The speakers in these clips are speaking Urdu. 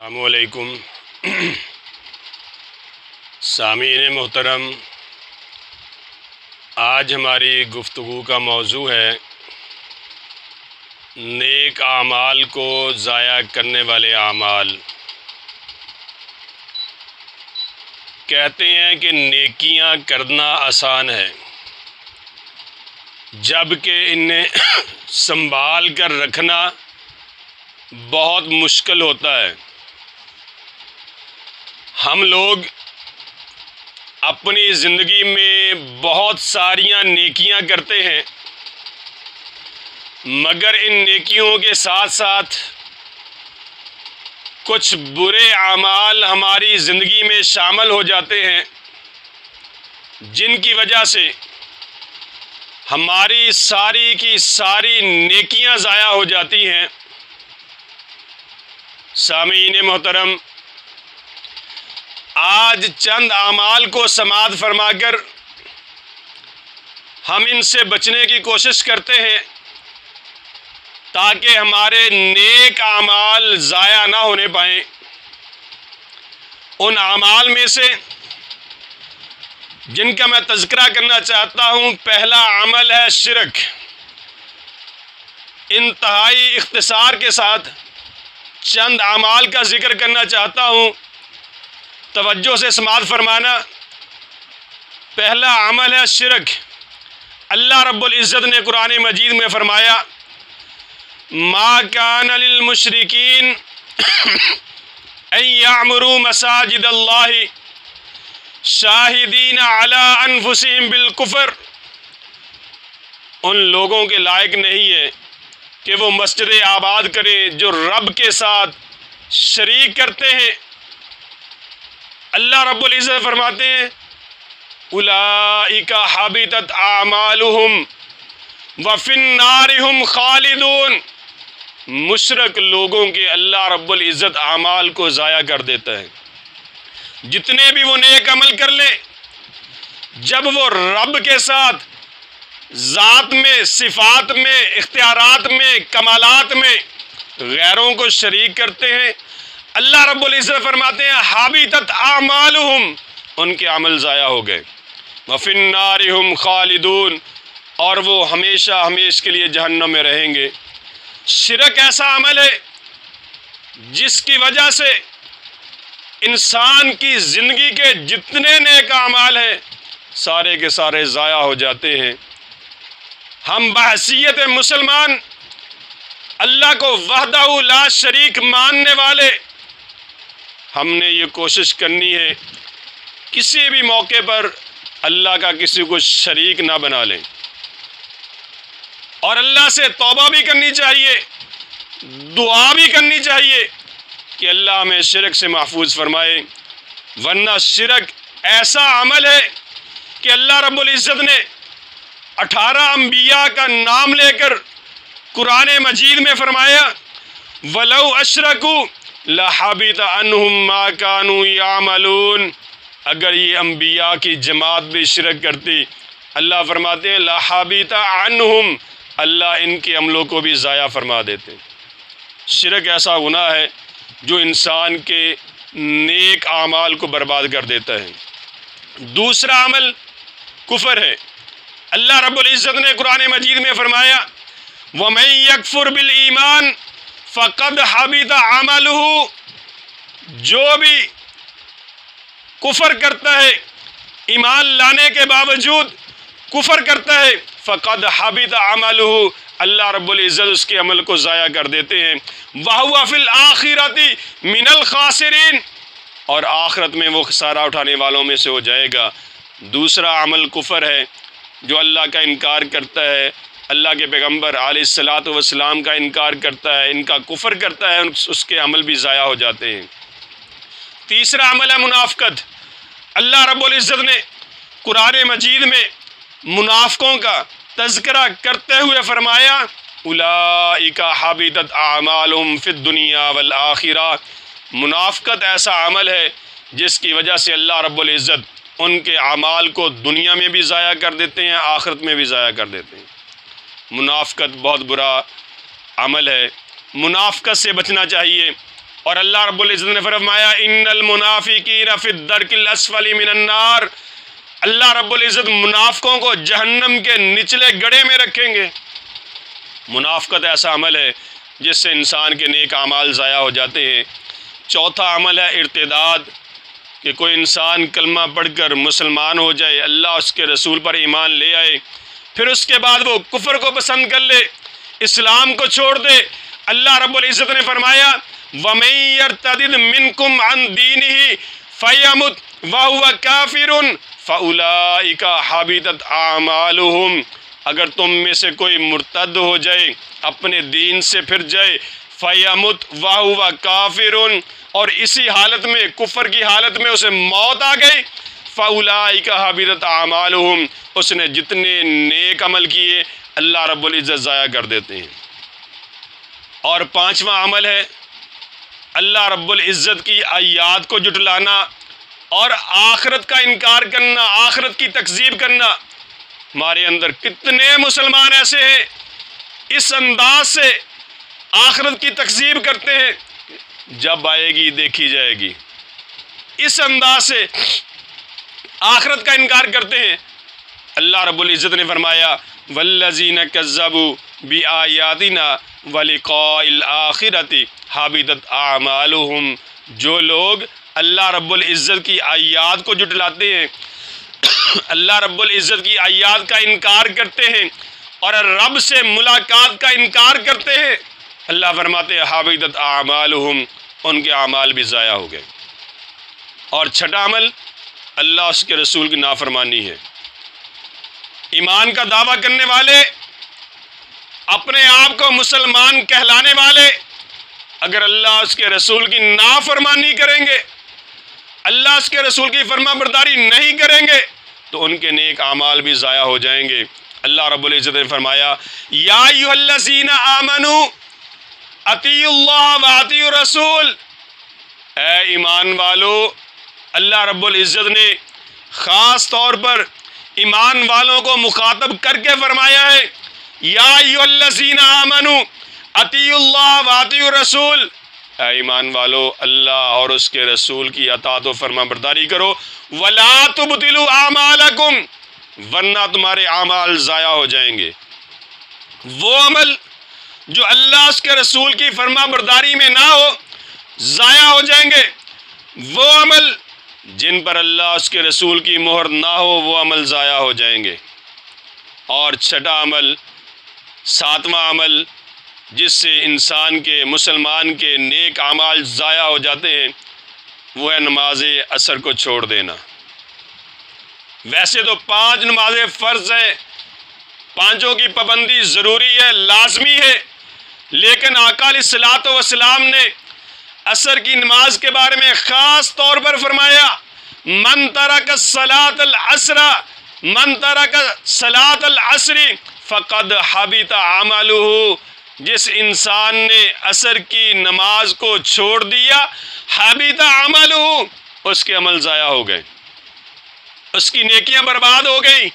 السلام علیکم سامعین محترم، آج ہماری گفتگو کا موضوع ہے نیک اعمال کو ضائع کرنے والے اعمال۔ کہتے ہیں کہ نیکیاں کرنا آسان ہے، جبکہ انہیں سنبھال کر رکھنا بہت مشکل ہوتا ہے۔ ہم لوگ اپنی زندگی میں بہت ساریاں نیکیاں کرتے ہیں، مگر ان نیکیوں کے ساتھ ساتھ کچھ برے اعمال ہماری زندگی میں شامل ہو جاتے ہیں، جن کی وجہ سے ہماری ساری کی ساری نیکیاں ضائع ہو جاتی ہیں۔ سامعین محترم، آج چند اعمال کو سماعت فرما کر ہم ان سے بچنے کی کوشش کرتے ہیں تاکہ ہمارے نیک اعمال ضائع نہ ہونے پائیں۔ ان اعمال میں سے جن کا میں تذکرہ کرنا چاہتا ہوں، پہلا عمل ہے شرک۔ انتہائی اختصار کے ساتھ چند اعمال کا ذکر کرنا چاہتا ہوں، توجہ سے سماعت فرمانا۔ پہلا عمل ہے شرک۔ اللہ رب العزت نے قرآن مجید میں فرمایا، ما کان للمشرکین ان یعمروا مساجد اللہ شاہدین علی انفسہم بالکفر۔ ان لوگوں کے لائق نہیں ہے کہ وہ مسجد آباد کریں جو رب کے ساتھ شریک کرتے ہیں۔ اللہ رب العزت فرماتے ہیں، اولئک حبطت اعمالہم وفی النار ہم خالدون۔ مشرک لوگوں کے اللہ رب العزت اعمال کو ضائع کر دیتا ہے۔ جتنے بھی وہ نیک عمل کر لیں، جب وہ رب کے ساتھ ذات میں، صفات میں، اختیارات میں، کمالات میں غیروں کو شریک کرتے ہیں، اللہ رب العزت فرماتے ہیں حبطت اعمالہم، ان کے عمل ضائع ہو گئے، وفی النار ہم خالدون، اور وہ ہمیشہ ہمیشہ کے لیے جہنم میں رہیں گے۔ شرک ایسا عمل ہے جس کی وجہ سے انسان کی زندگی کے جتنے نیک اعمال ہیں سارے کے سارے ضائع ہو جاتے ہیں۔ ہم بحیثیت مسلمان، اللہ کو وحدہ لا شریک ماننے والے، ہم نے یہ کوشش کرنی ہے کسی بھی موقع پر اللہ کا کسی کو شریک نہ بنا لیں، اور اللہ سے توبہ بھی کرنی چاہیے، دعا بھی کرنی چاہیے کہ اللہ ہمیں شرک سے محفوظ فرمائے۔ ورنہ شرک ایسا عمل ہے کہ اللہ رب العزت نے 18 انبیاء کا نام لے کر قرآن مجید میں فرمایا، وَلَوْ أَشْرَكُوا لَحَبِطَ عَنْهُمْ مَا كَانُوا يَعْمَلُونَ۔ اگر یہ انبیاء کی جماعت بھی شرک کرتی، اللہ فرماتے ہیں لَحَبِطَ عَنْهُمْ، اللہ ان کے عملوں کو بھی ضائع فرما دیتے۔ شرک ایسا گناہ ہے جو انسان کے نیک اعمال کو برباد کر دیتا ہے۔ دوسرا عمل کفر ہے۔ اللہ رب العزت نے قرآن مجید میں فرمایا، وَمَن يَكْفُرْ بِالْإِيمَانِ فَقَدْ حَبِطَ عَمَلُهُ، جو بھی کفر کرتا ہے، ایمان لانے کے باوجود کفر کرتا ہے، فَقَدْ حَبِطَ عَمَلُهُ، اللہ رب العزت اس کے عمل کو ضائع کر دیتے ہیں۔ وَهُوَ فِي الْآخِرَةِ مِنَ الْخَاسِرِينَ، اور آخرت میں وہ خسارہ اٹھانے والوں میں سے ہو جائے گا۔ دوسرا عمل کفر ہے جو اللہ کا انکار کرتا ہے، اللہ کے پیغمبر علیہ الصلاۃ والسلام کا انکار کرتا ہے، ان کا کفر کرتا ہے، اس کے عمل بھی ضائع ہو جاتے ہیں۔ تیسرا عمل ہے منافقت۔ اللہ رب العزت نے قرآن مجید میں منافقوں کا تذکرہ کرتے ہوئے فرمایا، اولئک حبطت اعمالہم فی الدنیا والآخرہ۔ منافقت ایسا عمل ہے جس کی وجہ سے اللہ رب العزت ان کے اعمال کو دنیا میں بھی ضائع کر دیتے ہیں، آخرت میں بھی ضائع کر دیتے ہیں۔ منافقت بہت برا عمل ہے، منافقت سے بچنا چاہیے۔ اور اللہ رب العزت نے فرمایا ان المنافقین فی الدرک الاسفل من النار، اللہ رب العزت منافقوں کو جہنم کے نچلے گڑھے میں رکھیں گے۔ منافقت ایسا عمل ہے جس سے انسان کے نیک اعمال ضائع ہو جاتے ہیں۔ چوتھا عمل ہے ارتداد، کہ کوئی انسان کلمہ پڑھ کر مسلمان ہو جائے، اللہ اس کے رسول پر ایمان لے آئے، پھر اس کے بعد وہ کفر کو پسند کر لے، اسلام کو چھوڑ دے۔ اللہ رب العزت نے فرمایا وَمَن يَرْتَدِدْ مِنْكُمْ عَنْ دِينِهِ فَيَمُتْ وَهُوَ كَافِرٌ فَأُولَئِكَ حَبِطَتْ أَعْمَالُهُمْ، اگر تم میں سے کوئی مرتد ہو جائے، اپنے دین سے پھر جائے، فَيَمُتْ وَهُوَ كَافِرٌ، اور اسی حالت میں، کفر کی حالت میں اسے موت آ گئی، فَأُولَئِكَ حَبِطَتْ أَعْمَالُهُمْ، اس نے جتنے نیک عمل کیے اللہ رب العزت ضائع کر دیتے ہیں۔ اور پانچواں عمل ہے اللہ رب العزت کی آیات کو جھٹلانا اور آخرت کا انکار کرنا، آخرت کی تکذیب کرنا۔ ہمارے اندر کتنے مسلمان ایسے ہیں اس انداز سے آخرت کی تکذیب کرتے ہیں، جب آئے گی دیکھی جائے گی، اس انداز سے آخرت کا انکار کرتے ہیں۔ اللہ رب العزت نے فرمایا والذین کذبوا بآیاتنا ولقاء الآخرۃ حبطت اعمالهم، جو لوگ اللہ رب العزت کی آیات کو جھٹلاتے ہیں، اللہ رب العزت کی آیات کا انکار کرتے ہیں اور رب سے ملاقات کا انکار کرتے ہیں، اللہ فرماتے ہیں حبطت اعمالهم، ان کے اعمال بھی ضائع ہو گئے۔ اور چھٹا عمل اللہ اس کے رسول کی نافرمانی ہے۔ ایمان کا دعویٰ کرنے والے، اپنے آپ کو مسلمان کہلانے والے، اگر اللہ اس کے رسول کی نافرمانی کریں گے، اللہ اس کے رسول کی فرما برداری نہیں کریں گے، تو ان کے نیک اعمال بھی ضائع ہو جائیں گے۔ اللہ رب العزت نے فرمایا یا ایھا الذین آمنوا اطیعوا اللہ واطیعوا الرسول، اے ایمان والو، اللہ رب العزت نے خاص طور پر ایمان والوں کو مخاطب کر کے فرمایا ہے یا ایھا الذین آمنوا اطیعوا اللہ واطیعوا الرسول، اے ایمان والو اللہ اور اس کے رسول کی اطاعت و فرما برداری کرو، ولا تبطلوا اعمالکم، ورنہ تمہارے اعمال ضائع ہو جائیں گے۔ وہ عمل جو اللہ اس کے رسول کی فرما برداری میں نہ ہو ضائع ہو جائیں گے، وہ عمل جن پر اللہ اس کے رسول کی مہر نہ ہو وہ عمل ضائع ہو جائیں گے۔ اور چھٹا عمل، ساتواں عمل جس سے انسان کے، مسلمان کے نیک اعمال ضائع ہو جاتے ہیں، وہ ہے نماز عصر کو چھوڑ دینا۔ ویسے تو 5 نمازیں فرض ہیں، پانچوں کی پابندی ضروری ہے، لازمی ہے، لیکن آقا علیہ الصلوۃ والسلام نے عصر کی نماز کے بارے میں خاص طور پر فرمایا من ترک الصلاۃ العصر، من ترک صلاۃ العصر فقد حبط عملہ، جس انسان نے عصر کی نماز کو چھوڑ دیا، حبط عملہ، اس کے عمل ضائع ہو گئے، اس کی نیکیاں برباد ہو گئیں۔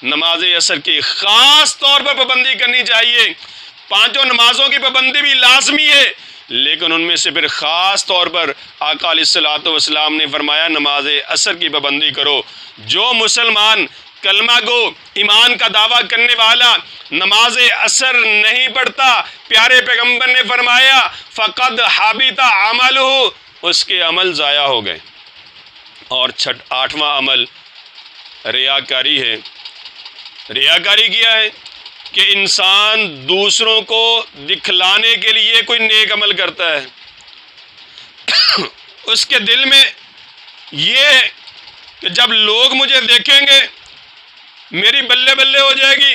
نماز عصر کی خاص طور پر پابندی کرنی چاہیے، پانچوں نمازوں کی پابندی بھی لازمی ہے، لیکن ان میں سے پھر خاص طور پر آقا علیہ الصلوۃ والسلام نے فرمایا نماز عصر کی پابندی کرو۔ جو مسلمان کلمہ گو، ایمان کا دعویٰ کرنے والا نماز عصر نہیں پڑھتا، پیارے پیغمبر نے فرمایا فقد حبط عملہ، اس کے عمل ضائع ہو گئے۔ اور آٹھواں عمل ریاکاری ہے۔ ریاکاری کیا ہے کہ انسان دوسروں کو دکھلانے کے لیے کوئی نیک عمل کرتا ہے، اس کے دل میں یہ ہے کہ جب لوگ مجھے دیکھیں گے میری بلے بلے ہو جائے گی،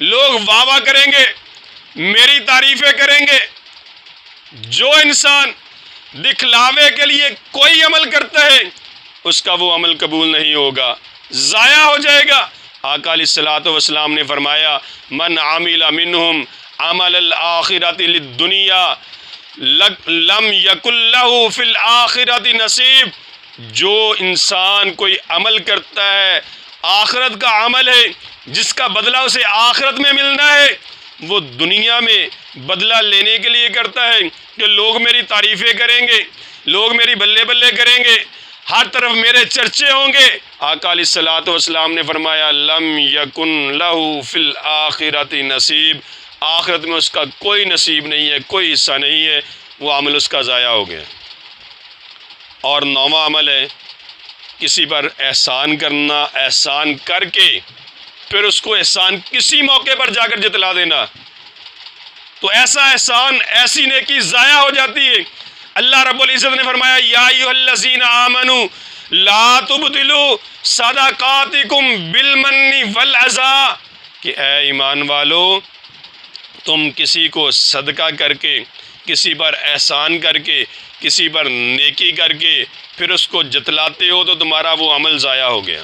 لوگ واہ واہ کریں گے، میری تعریفیں کریں گے۔ جو انسان دکھلاوے کے لیے کوئی عمل کرتا ہے اس کا وہ عمل قبول نہیں ہوگا، ضائع ہو جائے گا۔ آقا علیہ الصلوۃ والسلام نے فرمایا من عمل منہم عمل الآخرۃ للدنیا لم یکن لہ فی الآخرۃ نصیب، جو انسان کوئی عمل کرتا ہے آخرت کا عمل ہے جس کا بدلہ اسے آخرت میں ملنا ہے، وہ دنیا میں بدلہ لینے کے لیے کرتا ہے کہ لوگ میری تعریفیں کریں گے، لوگ میری بلے بلے کریں گے، ہر طرف میرے چرچے ہوں گے۔ آقا علیہ الصلوۃ والسلام نے فرمایا لم یکن لہ فی الآخرۃ نصیب، آخرت میں اس کا کوئی نصیب نہیں ہے، کوئی حصہ نہیں ہے، وہ عمل اس کا ضائع ہو گیا۔ اور نوواں عمل ہے کسی پر احسان کرنا، احسان کر کے پھر اس کو احسان کسی موقع پر جا کر جتلا دینا، تو ایسا احسان، ایسی نیکی ضائع ہو جاتی ہے۔ اللہ رب العزت نے فرمایا یا ایھا الذین آمنوا لا تبطلوا صدقاتکم بالمن والعزا، کہ اے ایمان والو تم کسی کو صدقہ کر کے، کسی پر احسان کر کے، کسی پر نیکی کر کے پھر اس کو جتلاتے ہو تو تمہارا وہ عمل ضائع ہو گیا۔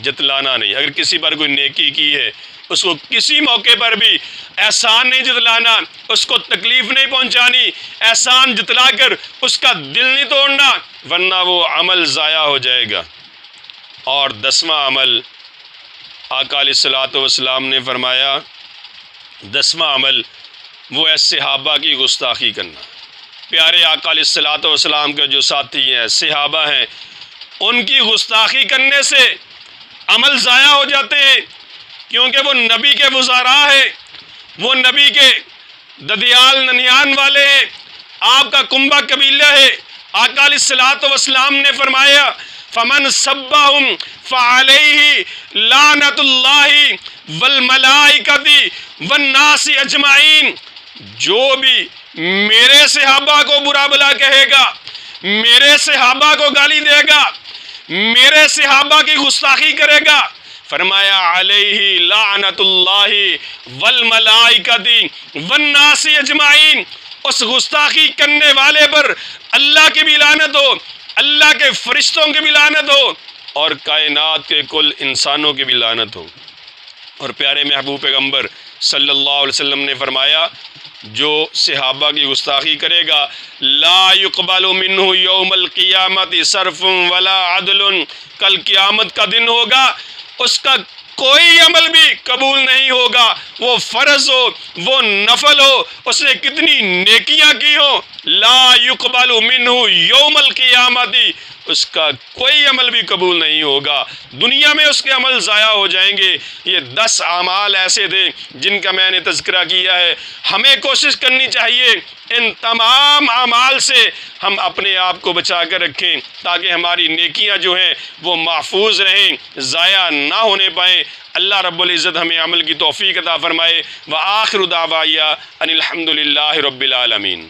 جتلانا نہیں، اگر کسی پر کوئی نیکی کی ہے اس کو کسی موقع پر بھی احسان نہیں جتلانا، اس کو تکلیف نہیں پہنچانی، احسان جتلا کر اس کا دل نہیں توڑنا، ورنہ وہ عمل ضائع ہو جائے گا۔ اور 10واں عمل آقا علیہ الصلوۃ والسلام نے فرمایا، 10واں عمل وہ ہے صحابہ کی گستاخی کرنا۔ پیارے آقا علیہ الصلوۃ والسلام کے جو ساتھی ہیں، صحابہ ہیں، ان کی گستاخی کرنے سے عمل ضائع ہو جاتے ہیں، کیونکہ وہ نبی کے وزراء ہیں، وہ نبی کے ددیال ننیان والے ہیں، آپ کا کنبہ قبیلہ ہے۔ آقا علیہ الصلوۃ والسلام نے فرمایا فمن سبہم فعلیہ لعنۃ اللہ والملائکۃ والناس اجمعین، جو بھی میرے صحابہ کو برا بلا کہے گا، میرے صحابہ کو گالی دے گا، میرے صحابہ کی گستاخی کرے گا، فرمایا علیہ لعنۃ اللہ والملائکۃ والناس اجمعین، اس گستاخی کرنے والے پر اللہ کی بھی لعنت ہو، اللہ کے فرشتوں کی بھی لعنت ہو، اور کائنات کے کل انسانوں کی بھی لعنت ہو۔ اور پیارے محبوب پیغمبر صلی اللہ علیہ وسلم نے فرمایا جو صحابہ کی گستاخی کرے گا لا یقبل منہ یوم القیامت صرف ولا عدل، کل قیامت کا دن ہوگا اس کا کوئی عمل بھی قبول نہیں ہوگا، وہ فرض ہو، وہ نفل ہو، اس نے کتنی نیکیاں کی ہو، لا یقبل منہ یوم القیامت، اس کا کوئی عمل بھی قبول نہیں ہوگا، دنیا میں اس کے عمل ضائع ہو جائیں گے۔ یہ 10 اعمال ایسے تھے جن کا میں نے تذکرہ کیا ہے۔ ہمیں کوشش کرنی چاہیے ان تمام اعمال سے ہم اپنے آپ کو بچا کر رکھیں تاکہ ہماری نیکیاں جو ہیں وہ محفوظ رہیں، ضائع نہ ہونے پائیں۔ اللہ رب العزت ہمیں عمل کی توفیق عطا فرمائے۔ وآخر دعوایا ان الحمد للہ رب العالمین۔